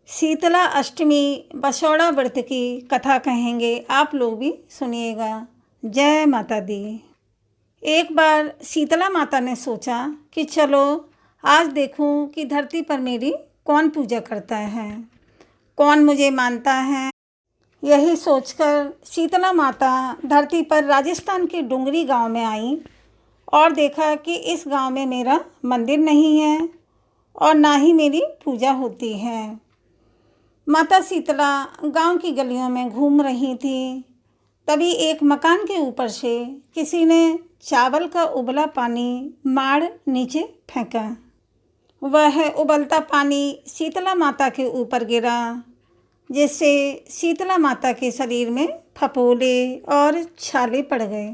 शीतला अष्टमी बसौड़ा व्रत की कथा कहेंगे, आप लोग भी सुनिएगा। जय माता दी। एक बार शीतला माता ने सोचा कि चलो आज देखूं कि धरती पर मेरी कौन पूजा करता है, कौन मुझे मानता है। यही सोचकर शीतला माता धरती पर राजस्थान के डुंगरी गांव में आई और देखा कि इस गांव में मेरा मंदिर नहीं है और ना ही मेरी पूजा होती है। माता शीतला गांव की गलियों में घूम रही थी। तभी एक मकान के ऊपर से किसी ने चावल का उबला पानी माड़ नीचे फेंका। वह उबलता पानी शीतला माता के ऊपर गिरा, जिससे शीतला माता के शरीर में फफोले और छाले पड़ गए।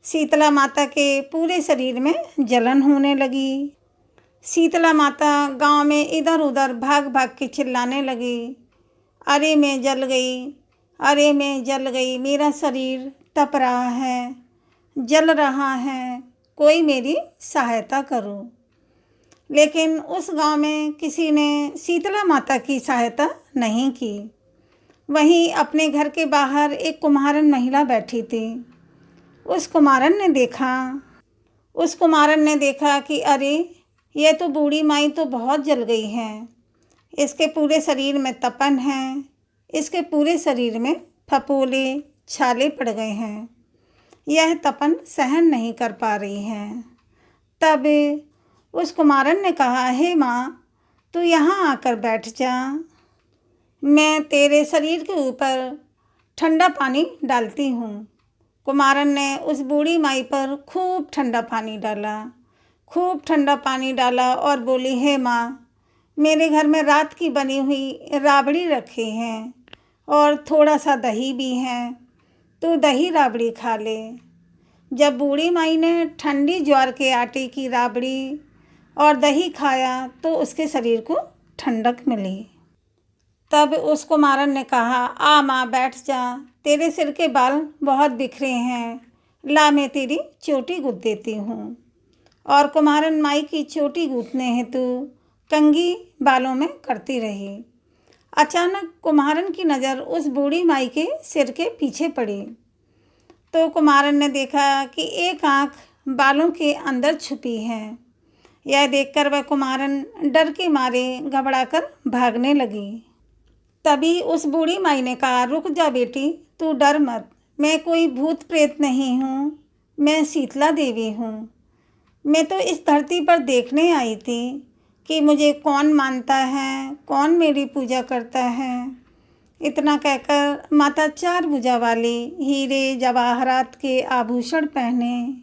शीतला माता के पूरे शरीर में जलन होने लगी। शीतला माता गांव में इधर उधर भाग भाग के चिल्लाने लगी, अरे मैं जल गई, अरे मैं जल गई, मेरा शरीर तप रहा है, जल रहा है, कोई मेरी सहायता करो। लेकिन उस गांव में किसी ने शीतला माता की सहायता नहीं की। वहीं अपने घर के बाहर एक कुम्हारन महिला बैठी थी। उस कुम्हारन ने देखा कि अरे ये तो बूढ़ी माई तो बहुत जल गई है, इसके पूरे शरीर में तपन है, इसके पूरे शरीर में फफोले छाले पड़ गए हैं, यह तपन सहन नहीं कर पा रही है। तब उस कुमारन ने कहा, हे माँ, तू यहाँ आकर बैठ जा, मैं तेरे शरीर के ऊपर ठंडा पानी डालती हूँ। कुमारन ने उस बूढ़ी माई पर खूब ठंडा पानी डाला और बोली, हे माँ, मेरे घर में रात की बनी हुई राबड़ी रखी है और थोड़ा सा दही भी है, तो दही राबड़ी खा ले। जब बूढ़ी माई ने ठंडी ज्वार के आटे की राबड़ी और दही खाया तो उसके शरीर को ठंडक मिली। तब उस कुमारन ने कहा, आ माँ बैठ जा, तेरे सिर के बाल बहुत बिखरे हैं, ला मैं तेरी चोटी गूँथ देती हूँ। और कुम्हारन माई की चोटी गूँथने हेतु कंघी बालों में करती रही। अचानक कुम्हारन की नज़र उस बूढ़ी माई के सिर के पीछे पड़ी तो कुम्हारन ने देखा कि एक आँख बालों के अंदर छुपी है। यह देखकर वह कुम्हारन डर के मारे घबराकर भागने लगी। तभी उस बूढ़ी माई ने कहा, रुक जा बेटी, तू डर मत, मैं कोई भूत प्रेत नहीं हूँ, मैं शीतला देवी हूँ। मैं तो इस धरती पर देखने आई थी कि मुझे कौन मानता है, कौन मेरी पूजा करता है। इतना कहकर माता चार भुजा वाले हीरे जवाहरात के आभूषण पहने,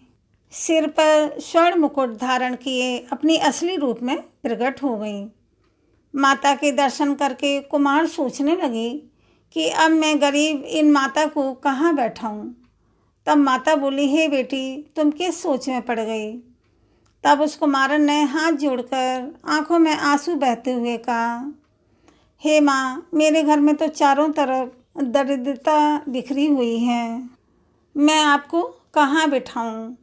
सिर पर स्वर्ण मुकुट धारण किए अपनी असली रूप में प्रकट हो गई। माता के दर्शन करके कुमार सोचने लगी कि अब मैं गरीब इन माता को कहाँ बैठाऊँ। तब माता बोली, हे बेटी, तुम किस सोच में पड़ गई। तब उस कुमारन ने हाथ जोड़कर आंखों में आंसू बहते हुए कहा, हे माँ, मेरे घर में तो चारों तरफ दरिद्रता बिखरी हुई है, मैं आपको कहाँ बिठाऊँ।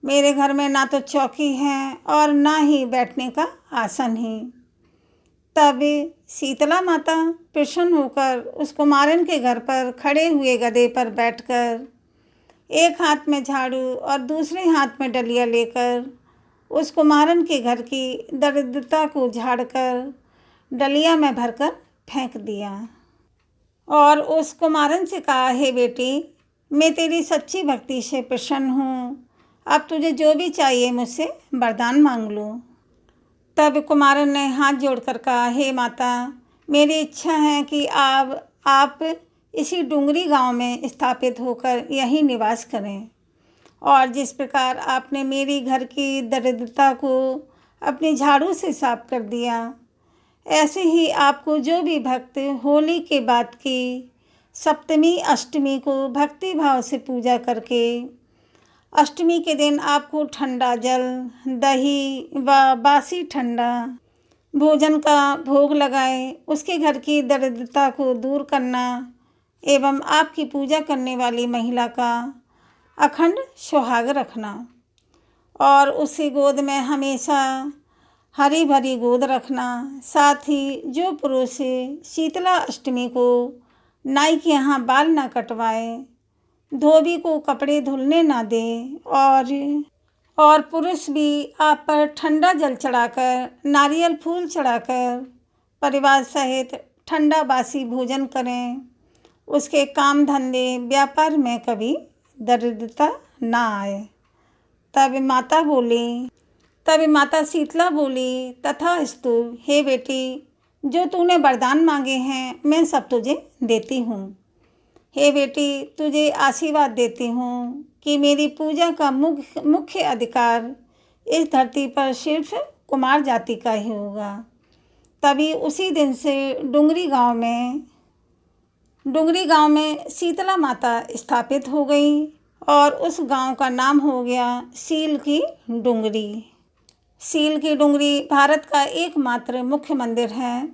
मेरे घर में ना तो चौकी है और ना ही बैठने का आसन ही। तब शीतला माता प्रसन्न होकर उस कुमारन के घर पर खड़े हुए गधे पर बैठकर एक हाथ में झाड़ू और दूसरे हाथ में डलिया लेकर उस कुमारन के घर की दरिद्रता को झाड़कर डलिया में भरकर फेंक दिया और उस कुमारन से कहा, हे बेटी, मैं तेरी सच्ची भक्ति से प्रसन्न हूँ, अब तुझे जो भी चाहिए मुझसे वरदान मांग लो। तब कुमारन ने हाथ जोड़कर कहा, हे माता, मेरी इच्छा है कि आप इसी डुंगरी गांव में स्थापित होकर यहीं निवास करें और जिस प्रकार आपने मेरी घर की दरिद्रता को अपनी झाड़ू से साफ कर दिया, ऐसे ही आपको जो भी भक्त होली के बाद की सप्तमी अष्टमी को भक्ति भाव से पूजा करके अष्टमी के दिन आपको ठंडा जल, दही व बासी ठंडा भोजन का भोग लगाए, उसके घर की दरिद्रता को दूर करना एवं आपकी पूजा करने वाली महिला का अखंड सुहाग रखना और उसी गोद में हमेशा हरी भरी गोद रखना। साथ ही जो पुरुष शीतला अष्टमी को नाई के यहाँ बाल ना कटवाए, धोबी को कपड़े धुलने ना दे और पुरुष भी आप पर ठंडा जल चढ़ाकर, नारियल फूल चढ़ाकर परिवार सहित ठंडा बासी भोजन करें, उसके काम धंधे व्यापार में कभी दरिद्रता ना आए। तब माता शीतला बोली, तथास्तु, हे बेटी, जो तूने वरदान मांगे हैं मैं सब तुझे देती हूँ। हे बेटी, तुझे आशीर्वाद देती हूँ कि मेरी पूजा का मुख्य अधिकार इस धरती पर सिर्फ कुमार जाति का ही होगा। तभी उसी दिन से डुंगरी गांव में शीतला माता स्थापित हो गई और उस गांव का नाम हो गया सील की डुंगरी। सील की डुंगरी भारत का एकमात्र मुख्य मंदिर है।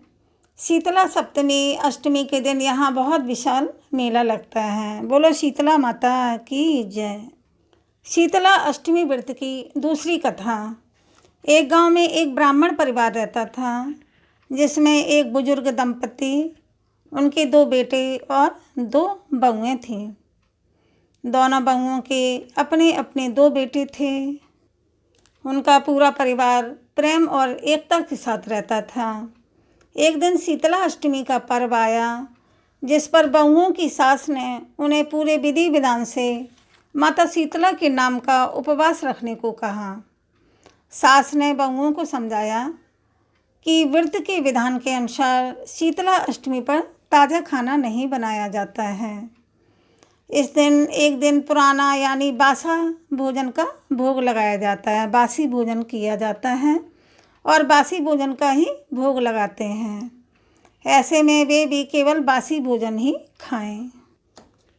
शीतला सप्तमी अष्टमी के दिन यहाँ बहुत विशाल मेला लगता है। बोलो शीतला माता की जय। शीतला अष्टमी व्रत की दूसरी कथा। एक गांव में एक ब्राह्मण परिवार रहता था, जिसमें एक बुजुर्ग दंपति, उनके 2 बेटे और 2 बहुएं थीं। दोनों बहुओं के अपने अपने 2 बेटे थे। उनका पूरा परिवार प्रेम और एकता के साथ रहता था। एक दिन शीतला अष्टमी का पर्व आया, जिस पर बहुओं की सास ने उन्हें पूरे विधि विधान से माता शीतला के नाम का उपवास रखने को कहा। सास ने बहुओं को समझाया कि व्रत के विधान के अनुसार शीतला अष्टमी पर ताज़ा खाना नहीं बनाया जाता है। इस दिन एक दिन पुराना यानी बासा भोजन का भोग लगाया जाता है। बासी भोजन किया जाता है और बासी भोजन का ही भोग लगाते हैं। ऐसे में वे भी केवल बासी भोजन ही खाएं।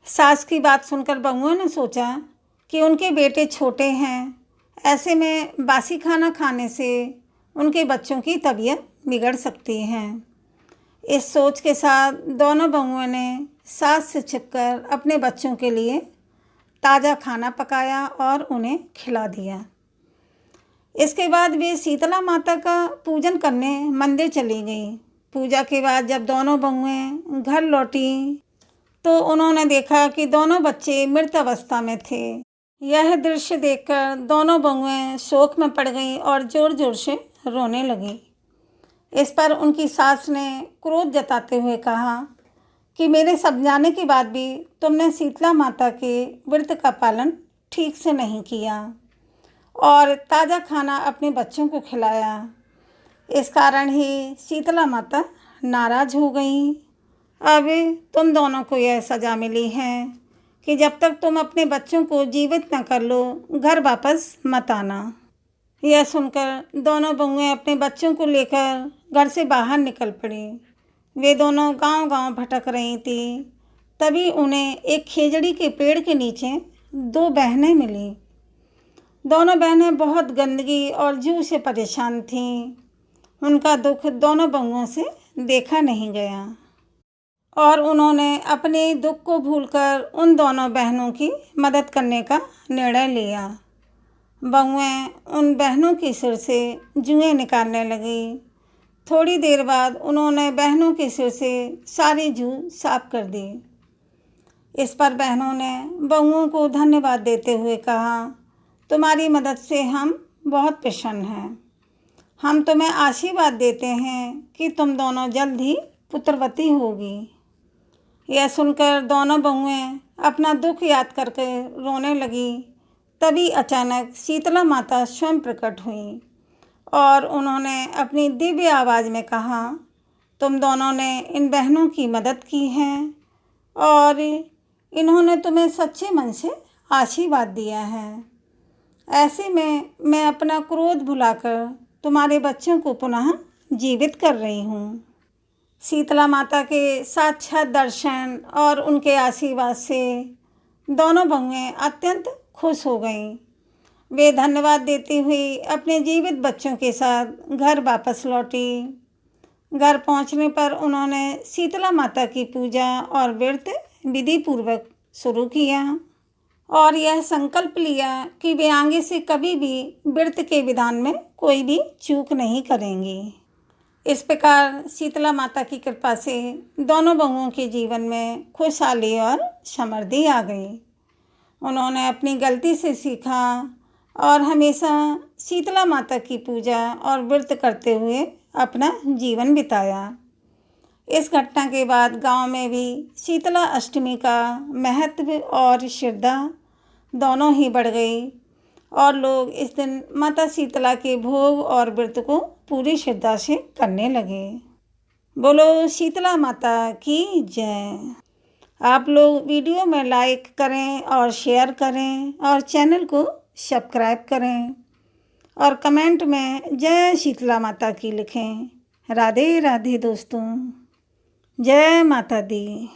सास की बात सुनकर बहुओं ने सोचा कि उनके बेटे छोटे हैं, ऐसे में बासी खाना खाने से उनके बच्चों की तबीयत बिगड़ सकती है। इस सोच के साथ दोनों बहुओं ने सास से छिपकर अपने बच्चों के लिए ताज़ा खाना पकाया और उन्हें खिला दिया। इसके बाद वे शीतला माता का पूजन करने मंदिर चली गई। पूजा के बाद जब दोनों बहुएं घर लौटी तो उन्होंने देखा कि दोनों बच्चे मृत अवस्था में थे। यह दृश्य देखकर दोनों बहुएं शोक में पड़ गईं और ज़ोर ज़ोर से रोने लगीं। इस पर उनकी सास ने क्रोध जताते हुए कहा कि मेरे समझाने के बाद भी तुमने शीतला माता के व्रत का पालन ठीक से नहीं किया और ताज़ा खाना अपने बच्चों को खिलाया। इस कारण ही शीतला माता नाराज़ हो गई। अब तुम दोनों को यह सज़ा मिली है कि जब तक तुम अपने बच्चों को जीवित न कर लो, घर वापस मत आना। यह सुनकर दोनों बहुएं अपने बच्चों को लेकर घर से बाहर निकल पड़ी। वे दोनों गांव-गांव भटक रही थीं। तभी उन्हें एक खेजड़ी के पेड़ के नीचे 2 बहनें मिलीं। दोनों बहनें बहुत गंदगी और जूं से परेशान थीं। उनका दुख दोनों बहुओं से देखा नहीं गया और उन्होंने अपने दुख को भूलकर उन दोनों बहनों की मदद करने का निर्णय लिया। बहुएं उन बहनों के सिर से जुएं निकालने लगीं। थोड़ी देर बाद उन्होंने बहनों के सिर से सारी जूं साफ कर दी। इस पर बहनों ने बहुओं को धन्यवाद देते हुए कहा, तुम्हारी मदद से हम बहुत प्रसन्न हैं। हम तुम्हें आशीर्वाद देते हैं कि तुम दोनों जल्द ही पुत्रवती होगी। यह सुनकर दोनों बहुएं अपना दुख याद करके रोने लगी। तभी अचानक शीतला माता स्वयं प्रकट हुई और उन्होंने अपनी दिव्य आवाज़ में कहा, तुम दोनों ने इन बहनों की मदद की है और इन्होंने तुम्हें सच्चे मन से आशीर्वाद दिया है। ऐसे में मैं अपना क्रोध भुलाकर तुम्हारे बच्चों को पुनः जीवित कर रही हूँ। शीतला माता के साक्षात दर्शन और उनके आशीर्वाद से दोनों बहुएं अत्यंत खुश हो गईं। वे धन्यवाद देती हुई अपने जीवित बच्चों के साथ घर वापस लौटी। घर पहुंचने पर उन्होंने शीतला माता की पूजा और व्रत विधि पूर्वक शुरू किया और यह संकल्प लिया कि वे आगे से कभी भी व्रत के विधान में कोई भी चूक नहीं करेंगी। इस प्रकार शीतला माता की कृपा से दोनों बहुओं के जीवन में खुशहाली और समृद्धि आ गई। उन्होंने अपनी गलती से सीखा और हमेशा शीतला माता की पूजा और व्रत करते हुए अपना जीवन बिताया। इस घटना के बाद गांव में भी शीतला अष्टमी का महत्व और श्रद्धा दोनों ही बढ़ गई और लोग इस दिन माता शीतला के भोग और व्रत को पूरी श्रद्धा से करने लगे। बोलो शीतला माता की जय। आप लोग वीडियो में लाइक करें और शेयर करें और चैनल को सब्सक्राइब करें और कमेंट में जय शीतला माता की लिखें। राधे राधे दोस्तों, जय माता दी।